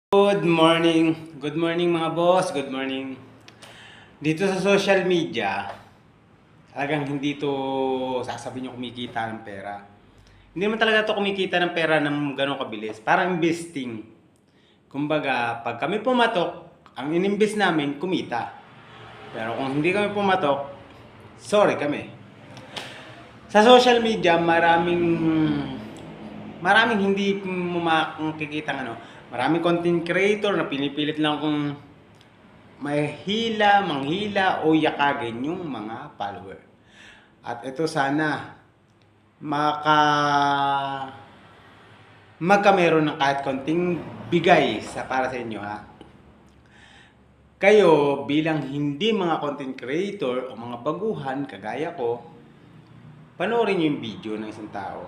Good morning. Good morning mga boss. Good morning. Dito sa social media, talagang hindi to sasabihin nyo kumikita ng pera. Hindi naman talaga to kumikita ng pera ng gano'ng kabilis. Parang investing. Kumbaga, pag kami pumatok, ang inimbest namin, kumita. Pero kung hindi kami pumatok, sorry kami. Sa social media, maraming hindi makikita maraming content creator na pinipilit lang kung manghila o yakagin yung mga follower. At ito sana magkameron ng kahit konting bigay para sa inyo ha. Kayo bilang hindi mga content creator o mga baguhan kagaya ko, panoorin nyo yung video ng isang tao.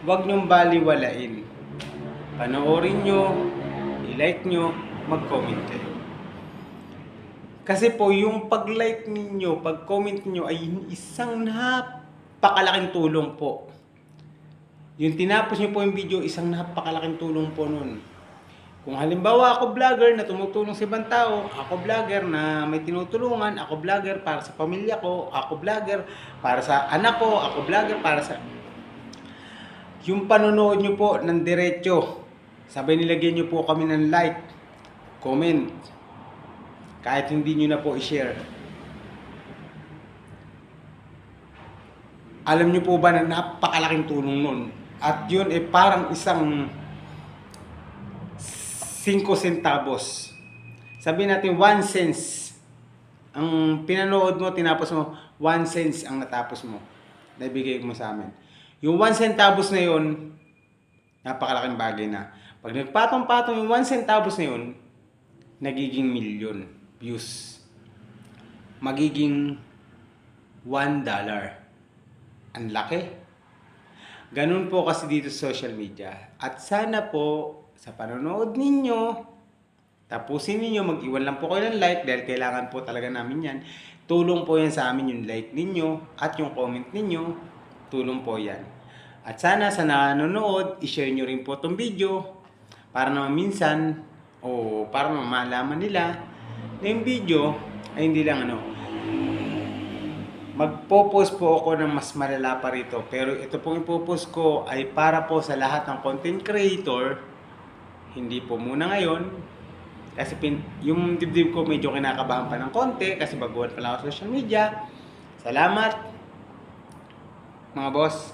Huwag nyong baliwalain. Panoorin nyo, i-like nyo, mag-comment kayo. Kasi po yung pag-like ninyo, pag-comment nyo ay isang napakalaking tulong po. Yung tinapos nyo po yung video, isang napakalaking tulong po nun. Kung halimbawa ako vlogger na tumutulong sa ibang tao, ako vlogger na may tinutulungan, ako vlogger para sa pamilya ko, ako vlogger para sa anak ko, ako vlogger para sa... Yung panonood nyo po ng diretso, sabay nilagyan nyo po kami ng like, comment, kahit hindi nyo na po i-share. Alam nyo po ba na napakalaking tulong nun? At yun parang isang 5 centavos. Sabihin natin 1 cents. Ang pinanood mo, tinapos mo, 1 cents ang natapos mo. Naibigay mo sa amin. Yung 1 centavos na yun, napakalaking bagay na. Pag nagpatong-patong yung 1 centavos na yun, nagiging million views. Magiging $1. Ang laki. Ganun po kasi dito sa social media. At sana po, sa panonood ninyo, tapusin ninyo, mag-iwan lang po kayo ng like dahil kailangan po talaga namin yan. Tulong po yan sa amin yung like ninyo at yung comment ninyo. Tulong po yan. At sana sa nanonood, i-share nyo rin po itong video para naman minsan o para malaman nila na yung video ay hindi lang magpo-post po ako ng mas malala pa rito. Pero ito pong ipopost ko ay para po sa lahat ng content creator. Hindi po muna ngayon. Kasi yung dibdib ko medyo kinakabahan pa ng konti kasi baguhan pa lang ako sa social media. Salamat mga boss.